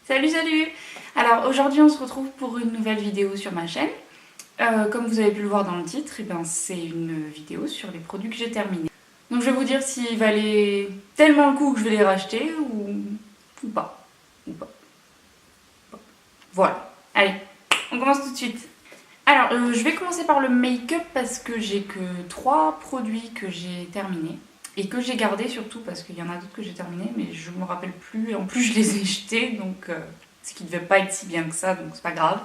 Salut salut. Alors aujourd'hui on se retrouve pour une nouvelle vidéo sur ma chaîne. Comme vous avez pu le voir dans le titre, c'est une vidéo sur les produits que j'ai terminés. Donc je vais vous dire s'ils valaient tellement le coup que je vais les racheter ou pas. Voilà. Allez, on commence tout de suite. Alors je vais commencer par le make-up parce que j'ai que 3 produits que j'ai terminés. Et que j'ai gardé surtout parce qu'il y en a d'autres que j'ai terminés mais je me rappelle plus et en plus je les ai jetés donc ce qui devait pas être si bien que ça donc c'est pas grave.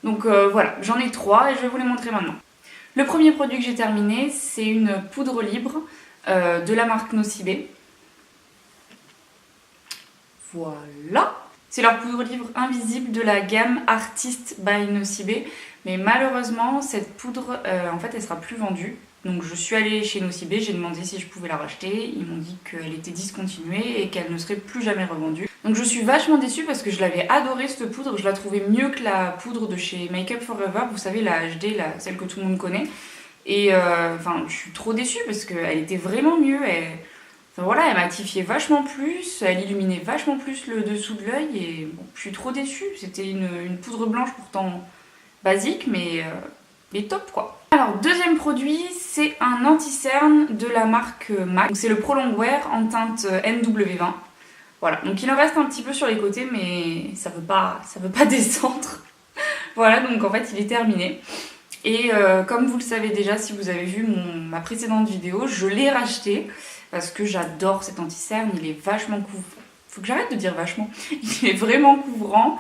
Donc voilà, j'en ai 3 et je vais vous les montrer maintenant. Le premier produit que j'ai terminé c'est une poudre libre de la marque Nocibé. Voilà. C'est leur poudre libre invisible de la gamme Artist by Nocibé. Mais malheureusement cette poudre en fait elle sera plus vendue. Donc je suis allée chez Nocibé, j'ai demandé si je pouvais la racheter, ils m'ont dit qu'elle était discontinuée et qu'elle ne serait plus jamais revendue. Donc je suis vachement déçue parce que je l'avais adorée cette poudre, je la trouvais mieux que la poudre de chez Make Up For Ever, vous savez la HD, celle que tout le monde connaît. Et je suis trop déçue parce qu'elle était vraiment mieux, elle matifiait vachement plus, elle illuminait vachement plus le dessous de l'œil et bon, je suis trop déçue. C'était une poudre blanche pourtant basique mais top quoi. Alors deuxième produit c'est un anti-cerne de la marque MAC, c'est le Pro Longwear en teinte NW20. Voilà, donc il en reste un petit peu sur les côtés mais ça veut pas descendre. Voilà, donc en fait il est terminé. Et comme vous le savez déjà si vous avez vu ma précédente vidéo, je l'ai racheté parce que j'adore cet anti-cerne, il est vachement couvrant. Faut que j'arrête de dire vachement. Il est vraiment couvrant,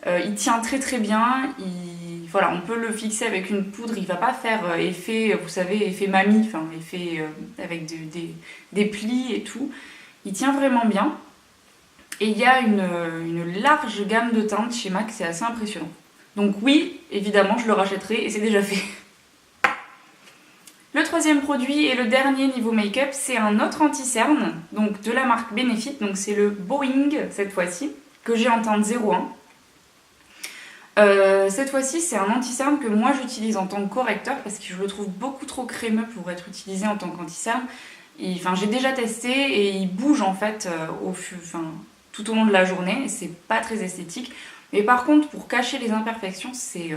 il tient très très bien, voilà, on peut le fixer avec une poudre, il va pas faire effet, vous savez, effet mamie, enfin effet avec des plis et tout. Il tient vraiment bien. Et il y a une large gamme de teintes chez MAC, c'est assez impressionnant. Donc oui, évidemment, je le rachèterai et c'est déjà fait. Le troisième produit et le dernier niveau make-up, c'est un autre anti-cerne, donc de la marque Benefit, donc c'est le Boeing cette fois-ci, que j'ai en teinte 01. Cette fois-ci c'est un anti-cerne que moi j'utilise en tant que correcteur parce que je le trouve beaucoup trop crémeux pour être utilisé en tant qu'anti-cerne. J'ai déjà testé et il bouge en fait tout au long de la journée, c'est pas très esthétique. Mais par contre pour cacher les imperfections c'est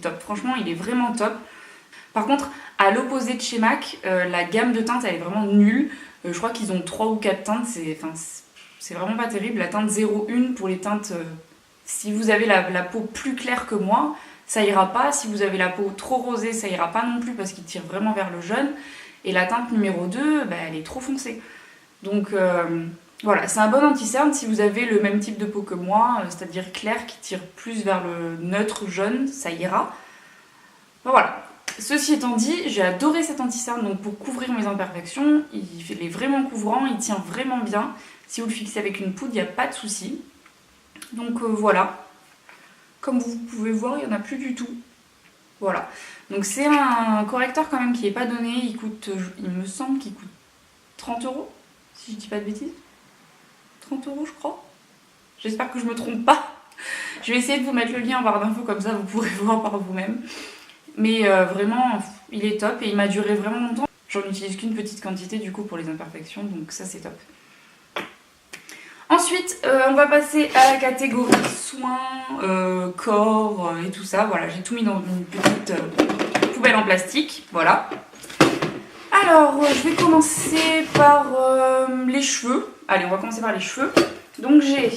top, franchement il est vraiment top. Par contre à l'opposé de chez MAC, la gamme de teintes elle est vraiment nulle. Je crois qu'ils ont 3 ou 4 teintes, c'est vraiment pas terrible. La teinte 01 pour les teintes... Si vous avez la peau plus claire que moi, ça ira pas. Si vous avez la peau trop rosée, ça ira pas non plus parce qu'il tire vraiment vers le jaune. Et la teinte numéro 2, elle est trop foncée. Donc voilà, c'est un bon anti-cerne si vous avez le même type de peau que moi, c'est-à-dire clair qui tire plus vers le neutre jaune, ça ira. Voilà. Ceci étant dit, j'ai adoré cet anti-cerne donc pour couvrir mes imperfections. Il est vraiment couvrant, il tient vraiment bien. Si vous le fixez avec une poudre, il n'y a pas de souci. Donc voilà, comme vous pouvez voir, il n'y en a plus du tout. Voilà, donc c'est un correcteur quand même qui n'est pas donné, il me semble qu'il coûte 30 €, si je dis pas de bêtises. 30 € je crois. J'espère que je me trompe pas. Je vais essayer de vous mettre le lien en barre d'infos, comme ça vous pourrez voir par vous-même. Mais vraiment, il est top et il m'a duré vraiment longtemps. J'en utilise qu'une petite quantité du coup pour les imperfections, donc ça c'est top. Ensuite, on va passer à la catégorie soins, corps et tout ça. Voilà, j'ai tout mis dans une petite poubelle en plastique. Voilà. Alors, je vais commencer par les cheveux. Allez, on va commencer par les cheveux. Donc j'ai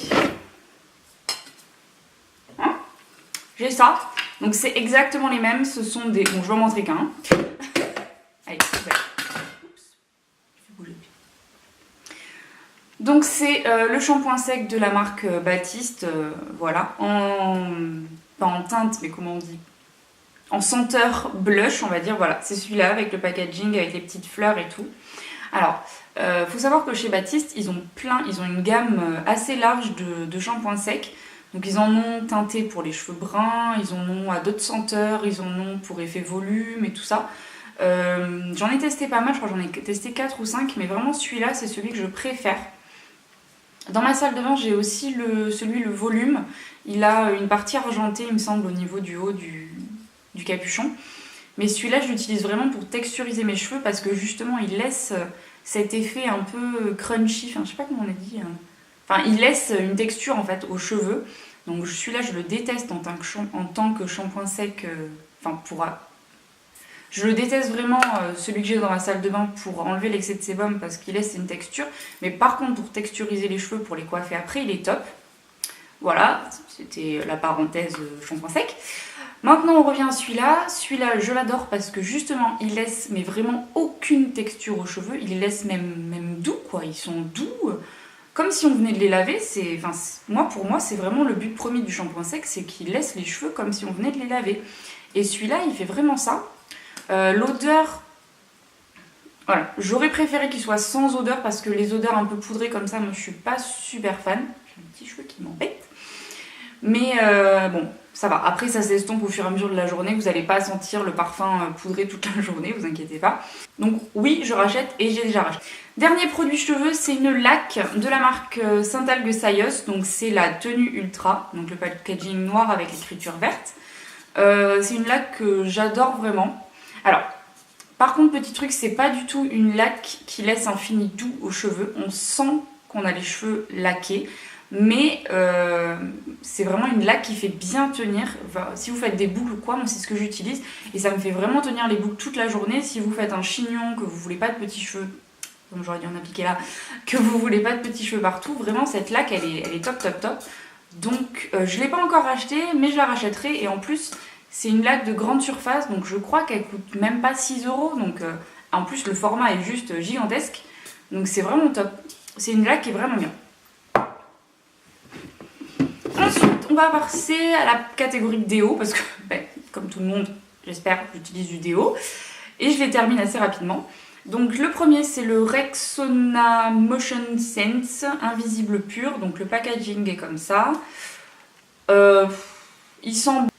ça. Donc c'est exactement les mêmes. Ce sont des... Bon, je vais en montrer qu'un. Allez, super. Donc c'est le shampoing sec de la marque Baptiste, voilà, pas en teinte, mais comment on dit, en senteur blush, on va dire, voilà, c'est celui-là avec le packaging, avec les petites fleurs et tout. Alors, faut savoir que chez Baptiste, ils ont une gamme assez large de shampoings secs, donc ils en ont teinté pour les cheveux bruns, ils en ont à d'autres senteurs, ils en ont pour effet volume et tout ça. J'en ai testé pas mal, je crois que j'en ai testé 4 ou 5, mais vraiment celui-là, c'est celui que je préfère. Dans ma salle de bain, j'ai aussi le volume. Il a une partie argentée, il me semble, au niveau du haut du capuchon. Mais celui-là, je l'utilise vraiment pour texturiser mes cheveux parce que justement, il laisse cet effet un peu crunchy. Enfin, je sais pas comment on a dit. Enfin, il laisse une texture en fait aux cheveux. Donc celui-là, je le déteste en tant que shampoing sec. Je le déteste vraiment, celui que j'ai dans ma salle de bain pour enlever l'excès de sébum parce qu'il laisse une texture. Mais par contre, pour texturiser les cheveux, pour les coiffer après, il est top. Voilà, c'était la parenthèse shampoing sec. Maintenant, on revient à celui-là. Celui-là, je l'adore parce que justement, il laisse mais vraiment aucune texture aux cheveux. Il les laisse même doux, quoi. Ils sont doux, comme si on venait de les laver. Pour moi, c'est vraiment le but premier du shampoing sec, c'est qu'il laisse les cheveux comme si on venait de les laver. Et celui-là, il fait vraiment ça. L'odeur, voilà, j'aurais préféré qu'il soit sans odeur parce que les odeurs un peu poudrées comme ça, moi je suis pas super fan. J'ai un petit cheveu qui m'embête. Mais bon, ça va. Après, ça s'estompe au fur et à mesure de la journée. Vous n'allez pas sentir le parfum poudré toute la journée, vous inquiétez pas. Donc oui, je rachète et j'ai déjà racheté. Dernier produit cheveux, c'est une laque de la marque Saint-Algue Sayos. Donc c'est la tenue ultra, donc le packaging noir avec l'écriture verte. C'est une laque que j'adore vraiment. Alors, par contre, petit truc, c'est pas du tout une laque qui laisse un fini doux aux cheveux. On sent qu'on a les cheveux laqués, mais c'est vraiment une laque qui fait bien tenir. Enfin, si vous faites des boucles ou quoi, moi c'est ce que j'utilise et ça me fait vraiment tenir les boucles toute la journée. Si vous faites un chignon, que vous voulez pas de petits cheveux, comme j'aurais dû en appliquer là, que vous voulez pas de petits cheveux partout, vraiment cette laque elle est top top top. Donc je l'ai pas encore achetée, mais je la rachèterai et en plus. C'est une laque de grande surface, donc je crois qu'elle coûte même pas 6 €. Donc en plus, le format est juste gigantesque. Donc c'est vraiment top. C'est une laque qui est vraiment bien. Ensuite, on va passer à la catégorie déo, parce que, comme tout le monde, j'espère, j'utilise du déo. Et je les termine assez rapidement. Donc le premier, c'est le Rexona Motion Sense Invisible Pur. Donc le packaging est comme ça.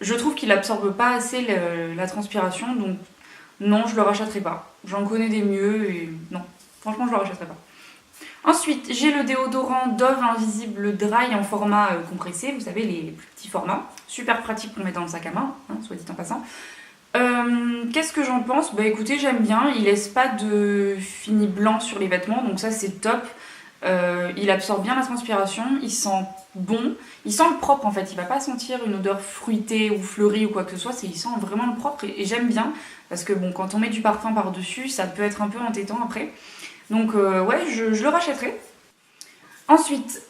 Je trouve qu'il absorbe pas assez la transpiration, donc non, je le rachèterai pas. J'en connais des mieux et non, franchement, je le rachèterai pas. Ensuite, j'ai le déodorant Dove Invisible Dry en format compressé, vous savez, les plus petits formats. Super pratique pour mettre dans le sac à main, hein, soit dit en passant. Qu'est-ce que j'en pense? Bah écoutez, j'aime bien, il laisse pas de fini blanc sur les vêtements, donc ça c'est top. Il absorbe bien la transpiration, il sent bon, il sent le propre en fait, il va pas sentir une odeur fruitée ou fleurie ou quoi que ce soit, il sent vraiment le propre et j'aime bien parce que bon, quand on met du parfum par dessus, ça peut être un peu entêtant après. Donc ouais, je le rachèterai. Ensuite,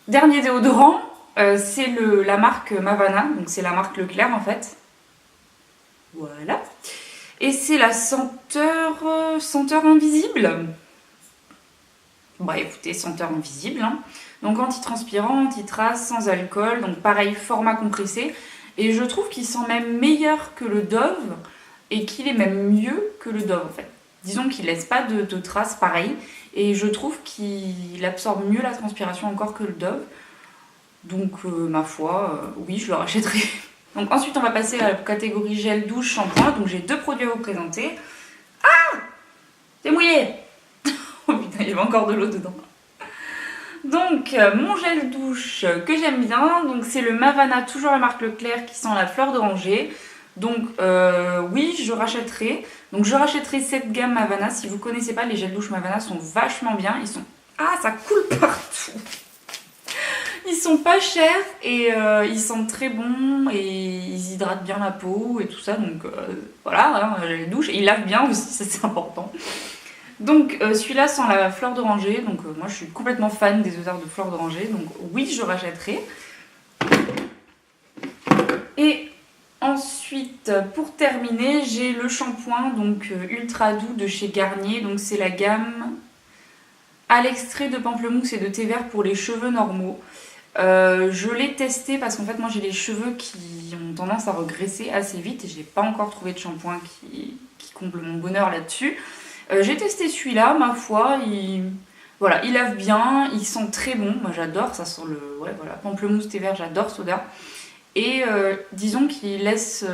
dernier déodorant, c'est la marque Mavana, donc c'est la marque Leclerc en fait. Voilà. Et c'est la senteur invisible. Bah écoutez, senteur invisible, hein. Donc antitranspirant, antitrace, sans alcool, donc pareil, format compressé. Et je trouve qu'il sent même meilleur que le Dove et qu'il est même mieux que le Dove en fait. Disons qu'il laisse pas de traces pareil et je trouve qu'il absorbe mieux la transpiration encore que le Dove. Donc ma foi, oui, je le rachèterai. Donc ensuite on va passer à la catégorie gel douche shampoing. Donc j'ai deux produits à vous présenter. Ah, c'est mouillé. Oh putain, il y avait encore de l'eau dedans. Donc mon gel douche que j'aime bien, donc c'est le Mavana, toujours la marque Leclerc, qui sent la fleur d'oranger. Donc oui, je rachèterai. Donc je rachèterai cette gamme Mavana. Si vous ne connaissez pas, les gels douche Mavana sont vachement bien. Ils sont... Ah, ça coule partout. Ils sont pas chers et ils sentent très bon et ils hydratent bien la peau et tout ça. Donc voilà, hein, gel douche. Et ils lavent bien aussi, ça c'est important. Donc celui-là sent la fleur d'oranger, donc moi je suis complètement fan des odeurs de fleur d'oranger, donc oui je rachèterai. Et ensuite pour terminer j'ai le shampoing donc ultra doux de chez Garnier, donc c'est la gamme à l'extrait de pamplemousse et de thé vert pour les cheveux normaux. Je l'ai testé parce qu'en fait moi j'ai les cheveux qui ont tendance à regresser assez vite et j'ai pas encore trouvé de shampoing qui comble mon bonheur là-dessus. J'ai testé celui-là, ma foi, il lave bien, il sent très bon, moi j'adore, ça sent pamplemousse, thé vert, j'adore cette odeur. Et disons qu'il laisse,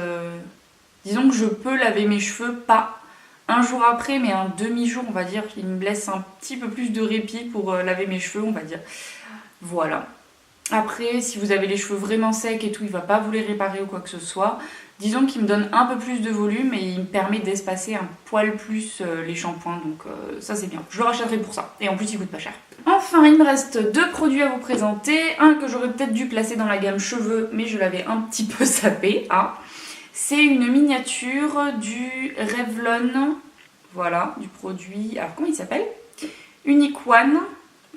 disons que je peux laver mes cheveux, pas un jour après, mais un demi-jour on va dire, il me laisse un petit peu plus de répit pour laver mes cheveux, on va dire. Voilà. Après, si vous avez les cheveux vraiment secs et tout, il va pas vous les réparer ou quoi que ce soit. Disons qu'il me donne un peu plus de volume et il me permet d'espacer un poil plus les shampoings, donc ça c'est bien. Je le rachèterai pour ça, et en plus il coûte pas cher. Enfin, il me reste 2 produits à vous présenter. Un que j'aurais peut-être dû placer dans la gamme cheveux, mais je l'avais un petit peu zappé. Hein. C'est une miniature du Revlon, voilà, du produit, alors comment il s'appelle? Unique One,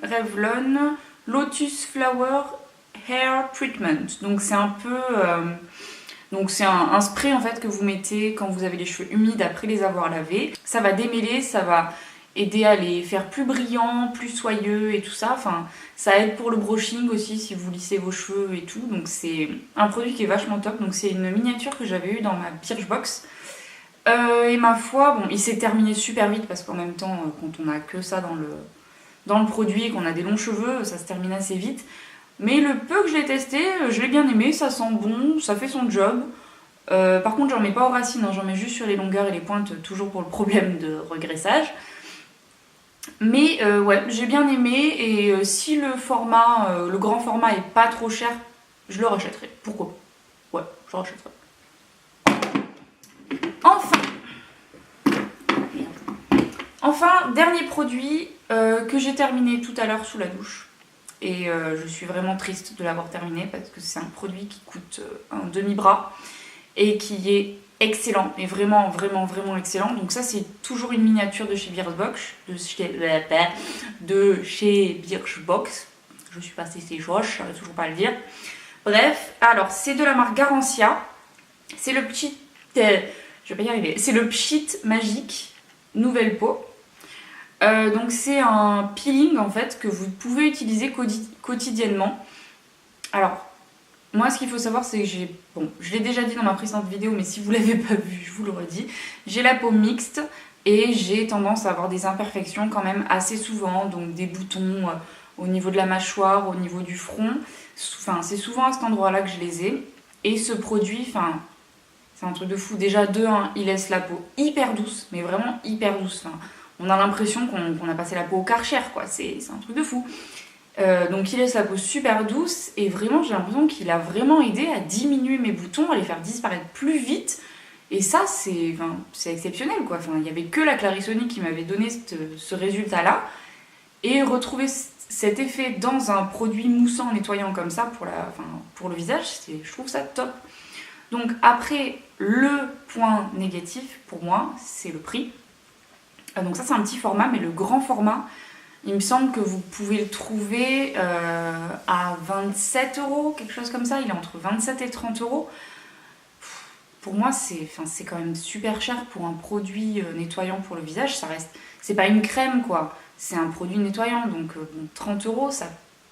Revlon, Lotus Flower Hair Treatment. Donc c'est un peu... donc c'est un spray en fait que vous mettez quand vous avez les cheveux humides après les avoir lavés. Ça va démêler, ça va aider à les faire plus brillants, plus soyeux et tout ça. Enfin, ça aide pour le brushing aussi si vous lissez vos cheveux et tout. Donc c'est un produit qui est vachement top. Donc c'est une miniature que j'avais eue dans ma Birchbox. Et ma foi, bon, il s'est terminé super vite parce qu'en même temps, quand on a que ça dans le produit et qu'on a des longs cheveux, ça se termine assez vite. Mais le peu que je l'ai testé, je l'ai bien aimé, ça sent bon, ça fait son job. Par contre, j'en mets pas aux racines, hein, j'en mets juste sur les longueurs et les pointes, toujours pour le problème de regraissage. Mais ouais, j'ai bien aimé et si le format, le grand format est pas trop cher, je le rachèterai. Pourquoi pas? Ouais, je le rachèterai. Enfin, dernier produit que j'ai terminé tout à l'heure sous la douche. Et je suis vraiment triste de l'avoir terminé parce que c'est un produit qui coûte un demi-bras et qui est excellent, mais vraiment, vraiment, vraiment excellent. Donc ça, c'est toujours une miniature de chez Birchbox, Birchbox. Je suis passée ses joches, je n'arrive toujours pas à le dire. Bref, alors c'est de la marque Garancia. C'est le petit... je vais pas y arriver. C'est le Pchit Magique Nouvelle Peau. Donc c'est un peeling en fait que vous pouvez utiliser quotidiennement. Alors, moi ce qu'il faut savoir c'est que je l'ai déjà dit dans ma précédente vidéo, mais si vous l'avez pas vu, je vous le redis. J'ai la peau mixte et j'ai tendance à avoir des imperfections quand même assez souvent, donc des boutons au niveau de la mâchoire, au niveau du front. Enfin, c'est souvent à cet endroit-là que je les ai. Et ce produit, enfin, c'est un truc de fou. Déjà, de 1, il laisse la peau hyper douce, mais vraiment hyper douce. Enfin, on a l'impression qu'on a passé la peau au Karcher, quoi. C'est un truc de fou. Donc il laisse la peau super douce et vraiment j'ai l'impression qu'il a vraiment aidé à diminuer mes boutons, à les faire disparaître plus vite. Et ça c'est exceptionnel, quoi. Enfin, il n'y avait que la Clarisonic qui m'avait donné ce résultat-là. Et retrouver cet effet dans un produit moussant nettoyant comme ça pour le visage, je trouve ça top. Donc après, le point négatif pour moi, c'est le prix. Donc ça c'est un petit format, mais le grand format, il me semble que vous pouvez le trouver à 27 €, quelque chose comme ça. Il est entre 27 et 30 €. Pour moi, c'est quand même super cher pour un produit nettoyant pour le visage. C'est pas une crème, quoi. C'est un produit nettoyant, donc 30 €, ça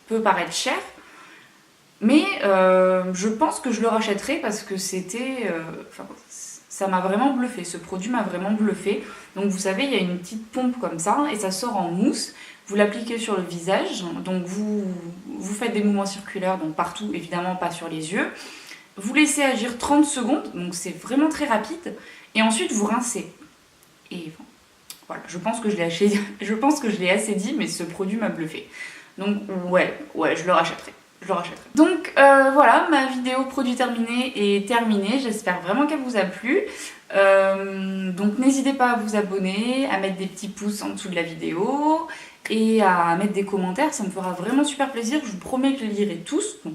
peut paraître cher. Mais je pense que je le rachèterai parce que ça m'a vraiment bluffé. Ce produit m'a vraiment bluffé. Donc vous savez, il y a une petite pompe comme ça et ça sort en mousse. Vous l'appliquez sur le visage, donc vous faites des mouvements circulaires, donc partout, évidemment pas sur les yeux. Vous laissez agir 30 secondes, donc c'est vraiment très rapide. Et ensuite vous rincez. Et voilà, je pense que je l'ai assez dit, mais ce produit m'a bluffé. Donc ouais, je le rachèterai. Donc voilà, ma vidéo produit terminé est terminée. J'espère vraiment qu'elle vous a plu. Donc n'hésitez pas à vous abonner, à mettre des petits pouces en dessous de la vidéo et à mettre des commentaires. Ça me fera vraiment super plaisir. Je vous promets que je les lirai tous. Bon,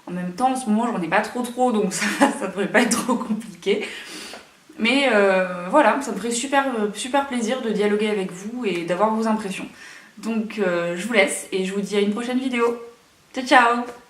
en même temps, en ce moment, j'en ai pas trop, donc ça devrait pas être trop compliqué. Mais voilà, ça me ferait super plaisir de dialoguer avec vous et d'avoir vos impressions. Donc je vous laisse et je vous dis à une prochaine vidéo. Ciao ciao!